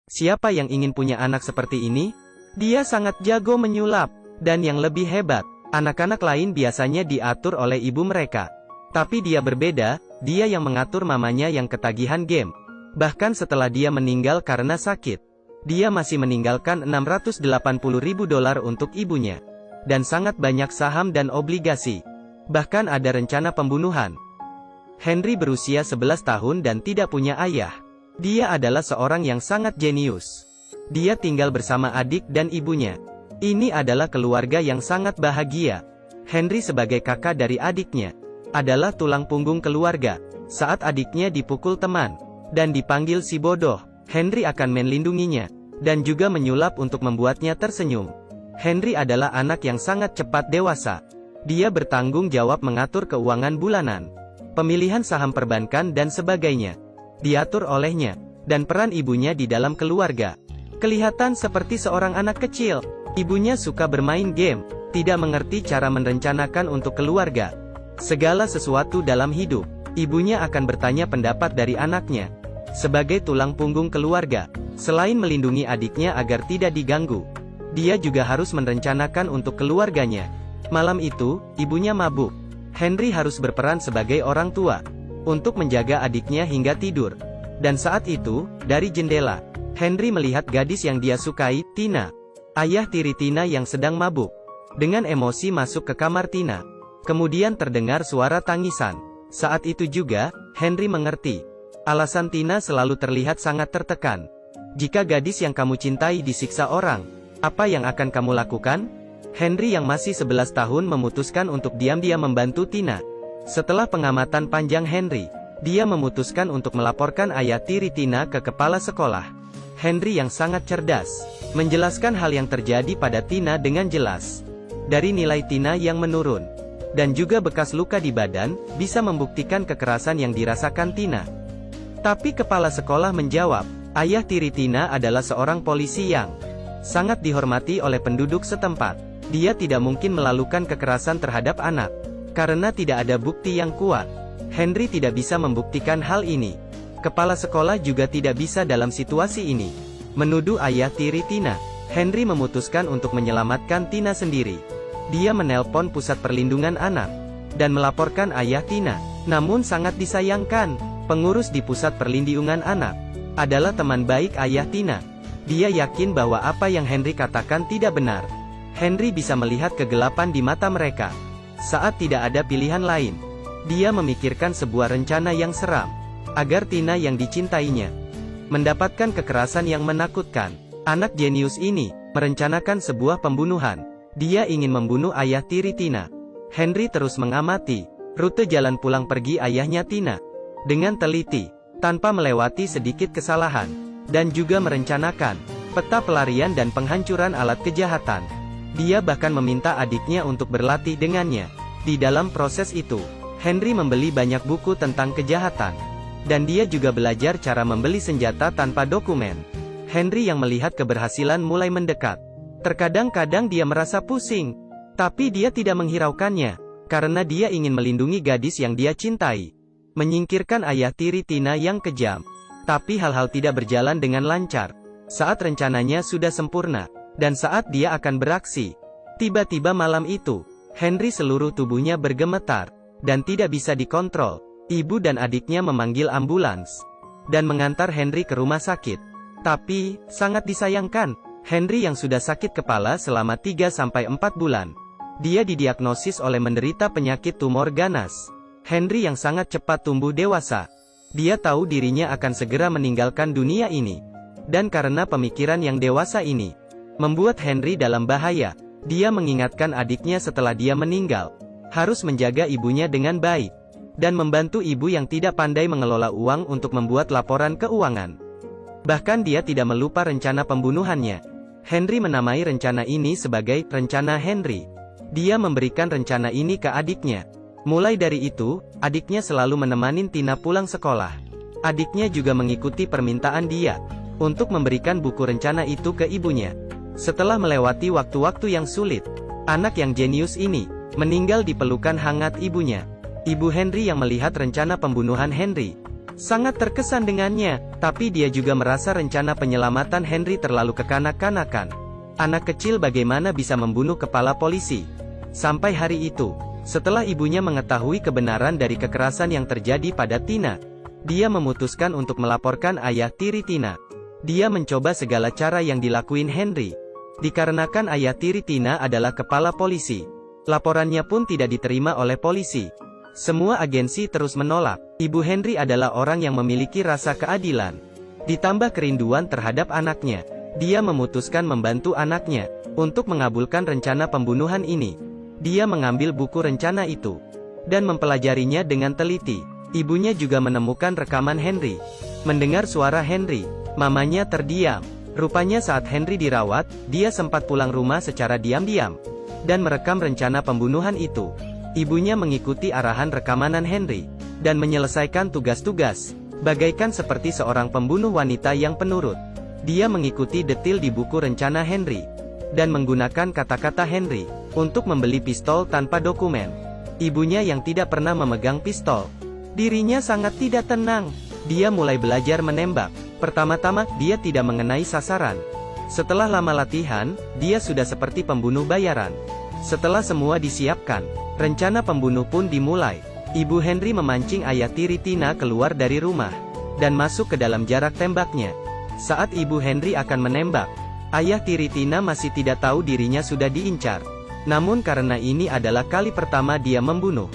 Siapa yang ingin punya anak seperti ini? Dia sangat jago menyulap. Dan yang lebih hebat, anak-anak lain biasanya diatur oleh ibu mereka. Tapi dia berbeda, dia yang mengatur mamanya yang ketagihan game. Bahkan setelah dia meninggal karena sakit, dia masih meninggalkan $680.000 untuk ibunya. Dan sangat banyak saham dan obligasi. Bahkan ada rencana pembunuhan. Henry berusia 11 tahun dan tidak punya ayah. Dia adalah seorang yang sangat jenius. Dia tinggal bersama adik dan ibunya. Ini adalah keluarga yang sangat bahagia. Henry sebagai kakak dari adiknya adalah tulang punggung keluarga. Saat adiknya dipukul teman dan dipanggil si bodoh, Henry akan melindunginya dan juga menyulap untuk membuatnya tersenyum. Henry adalah anak yang sangat cepat dewasa. Dia bertanggung jawab mengatur keuangan bulanan, pemilihan saham perbankan dan sebagainya diatur olehnya, dan peran ibunya di dalam keluarga kelihatan seperti seorang anak kecil. Ibunya suka bermain game, tidak mengerti cara merencanakan untuk keluarga. Segala sesuatu dalam hidup, ibunya akan bertanya pendapat dari anaknya. Sebagai tulang punggung keluarga, selain melindungi adiknya agar tidak diganggu, dia juga harus merencanakan untuk keluarganya. Malam itu, ibunya mabuk. Henry harus berperan sebagai orang tua untuk menjaga adiknya hingga tidur. Dan saat itu, dari jendela, Henry melihat gadis yang dia sukai, Tina, ayah tiri Tina yang sedang mabuk. Dengan emosi masuk ke kamar Tina. Kemudian terdengar suara tangisan. Saat itu juga, Henry mengerti. Alasan Tina selalu terlihat sangat tertekan. Jika gadis yang kamu cintai disiksa orang, apa yang akan kamu lakukan? Henry yang masih 11 tahun memutuskan untuk diam-diam membantu Tina. Setelah pengamatan panjang Henry, dia memutuskan untuk melaporkan ayah tiri Tina ke kepala sekolah. Henry yang sangat cerdas menjelaskan hal yang terjadi pada Tina dengan jelas. Dari nilai Tina yang menurun, dan juga bekas luka di badan, bisa membuktikan kekerasan yang dirasakan Tina. Tapi kepala sekolah menjawab, ayah tiri Tina adalah seorang polisi yang sangat dihormati oleh penduduk setempat. Dia tidak mungkin melakukan kekerasan terhadap anak, karena tidak ada bukti yang kuat. Henry tidak bisa membuktikan hal ini. Kepala sekolah juga tidak bisa dalam situasi ini menuduh ayah tiri Tina. Henry memutuskan untuk menyelamatkan Tina sendiri. Dia menelpon pusat perlindungan anak dan melaporkan ayah Tina. Namun sangat disayangkan, pengurus di pusat perlindungan anak adalah teman baik ayah Tina. Dia yakin bahwa apa yang Henry katakan tidak benar. Henry bisa melihat kegelapan di mata mereka. Saat tidak ada pilihan lain, dia memikirkan sebuah rencana yang seram agar Tina yang dicintainya mendapatkan kekerasan yang menakutkan. Anak jenius ini merencanakan sebuah pembunuhan. Dia ingin membunuh ayah tiri Tina. Henry terus mengamati rute jalan pulang pergi ayahnya Tina dengan teliti, tanpa melewati sedikit kesalahan, dan juga merencanakan peta pelarian dan penghancuran alat kejahatan. Dia bahkan meminta adiknya untuk berlatih dengannya. Di dalam proses itu, Henry membeli banyak buku tentang kejahatan. Dan dia juga belajar cara membeli senjata tanpa dokumen. Henry yang melihat keberhasilan mulai mendekat. Terkadang-kadang dia merasa pusing. Tapi dia tidak menghiraukannya. Karena dia ingin melindungi gadis yang dia cintai. Menyingkirkan ayah tiri Tina yang kejam. Tapi hal-hal tidak berjalan dengan lancar. Saat rencananya sudah sempurna. Dan saat dia akan beraksi, tiba-tiba malam itu, Henry seluruh tubuhnya bergemetar. Dan tidak bisa dikontrol. Ibu dan adiknya memanggil ambulans dan mengantar Henry ke rumah sakit. Tapi, sangat disayangkan, Henry yang sudah sakit kepala selama 3-4 bulan. Dia didiagnosis oleh menderita penyakit tumor ganas. Henry yang sangat cepat tumbuh dewasa. Dia tahu dirinya akan segera meninggalkan dunia ini. Dan karena pemikiran yang dewasa ini membuat Henry dalam bahaya. Dia mengingatkan adiknya setelah dia meninggal harus menjaga ibunya dengan baik dan membantu ibu yang tidak pandai mengelola uang untuk membuat laporan keuangan. Bahkan dia tidak melupa rencana pembunuhannya. Henry menamai rencana ini sebagai rencana Henry. Dia memberikan rencana ini ke adiknya. Mulai dari itu, adiknya selalu menemani Tina pulang sekolah. Adiknya juga mengikuti permintaan dia untuk memberikan buku rencana itu ke ibunya. Setelah melewati waktu-waktu yang sulit, anak yang jenius ini meninggal di pelukan hangat ibunya. Ibu Henry yang melihat rencana pembunuhan Henry sangat terkesan dengannya, tapi dia juga merasa rencana penyelamatan Henry terlalu kekanak-kanakan. Anak kecil bagaimana bisa membunuh kepala polisi? Sampai hari itu, setelah ibunya mengetahui kebenaran dari kekerasan yang terjadi pada Tina, dia memutuskan untuk melaporkan ayah tiri Tina. Dia mencoba segala cara yang dilakuin Henry. Dikarenakan ayah tiri Tina adalah kepala polisi, laporannya pun tidak diterima oleh polisi. Semua agensi terus menolak. Ibu Henry adalah orang yang memiliki rasa keadilan. Ditambah kerinduan terhadap anaknya, dia memutuskan membantu anaknya untuk mengabulkan rencana pembunuhan ini. Dia mengambil buku rencana itu dan mempelajarinya dengan teliti. Ibunya juga menemukan rekaman Henry. Mendengar suara Henry, mamanya terdiam. Rupanya saat Henry dirawat, dia sempat pulang rumah secara diam-diam dan merekam rencana pembunuhan itu. Ibunya mengikuti arahan rekaman Henry dan menyelesaikan tugas-tugas, bagaikan seperti seorang pembunuh wanita yang penurut. Dia mengikuti detil di buku rencana Henry dan menggunakan kata-kata Henry untuk membeli pistol tanpa dokumen. Ibunya yang tidak pernah memegang pistol, dirinya sangat tidak tenang. Dia mulai belajar menembak. Pertama-tama, dia tidak mengenai sasaran. Setelah lama latihan, dia sudah seperti pembunuh bayaran. Setelah semua disiapkan, rencana pembunuh pun dimulai. Ibu Henry memancing ayah tiri Tina keluar dari rumah dan masuk ke dalam jarak tembaknya. Saat ibu Henry akan menembak, ayah tiri Tina masih tidak tahu dirinya sudah diincar. Namun karena ini adalah kali pertama dia membunuh,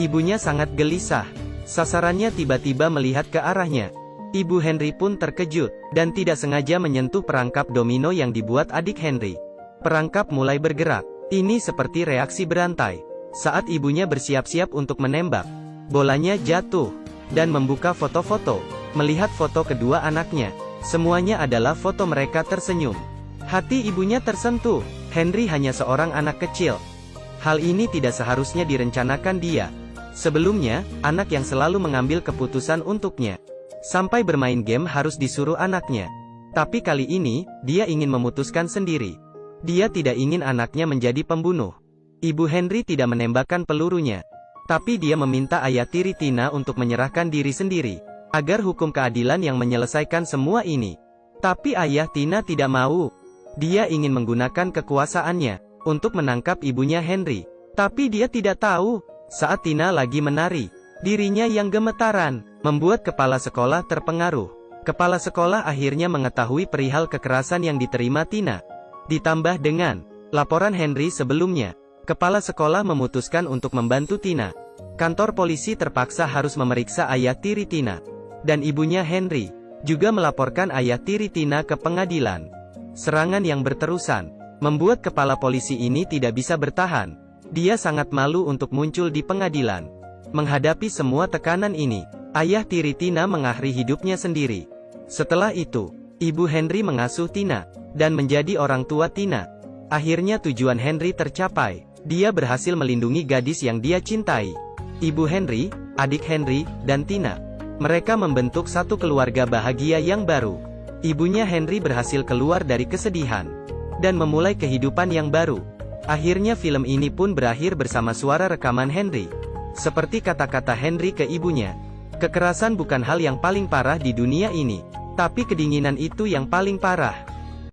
ibunya sangat gelisah. Sasarannya tiba-tiba melihat ke arahnya. Ibu Henry pun terkejut dan tidak sengaja menyentuh perangkap domino yang dibuat adik Henry. Perangkap mulai bergerak. Ini seperti reaksi berantai. Saat ibunya bersiap-siap untuk menembak, bolanya jatuh dan membuka foto-foto. Melihat foto kedua anaknya, semuanya adalah foto mereka tersenyum. Hati ibunya tersentuh. Henry hanya seorang anak kecil. Hal ini tidak seharusnya direncanakan dia. Sebelumnya, anak yang selalu mengambil keputusan untuknya. Sampai bermain game harus disuruh anaknya. Tapi kali ini, dia ingin memutuskan sendiri. Dia tidak ingin anaknya menjadi pembunuh. Ibu Henry tidak menembakkan pelurunya. Tapi dia meminta ayah tiri Tina untuk menyerahkan diri sendiri, agar hukum keadilan yang menyelesaikan semua ini. Tapi ayah Tina tidak mau. Dia ingin menggunakan kekuasaannya untuk menangkap ibunya Henry. Tapi dia tidak tahu, saat Tina lagi menari, dirinya yang gemetaran, membuat kepala sekolah terpengaruh. Kepala sekolah akhirnya mengetahui perihal kekerasan yang diterima Tina. Ditambah dengan laporan Henry sebelumnya, kepala sekolah memutuskan untuk membantu Tina. Kantor polisi terpaksa harus memeriksa ayah tiri Tina. Dan ibunya Henry juga melaporkan ayah tiri Tina ke pengadilan. Serangan yang berterusan membuat kepala polisi ini tidak bisa bertahan. Dia sangat malu untuk muncul di pengadilan. Menghadapi semua tekanan ini, ayah tiri Tina mengakhiri hidupnya sendiri. Setelah itu, ibu Henry mengasuh Tina dan menjadi orang tua Tina. Akhirnya tujuan Henry tercapai. Dia berhasil melindungi gadis yang dia cintai. Ibu Henry, adik Henry, dan Tina. Mereka membentuk satu keluarga bahagia yang baru. Ibunya Henry berhasil keluar dari kesedihan dan memulai kehidupan yang baru. Akhirnya film ini pun berakhir bersama suara rekaman Henry. Seperti kata-kata Henry ke ibunya, kekerasan bukan hal yang paling parah di dunia ini, tapi kedinginan itu yang paling parah.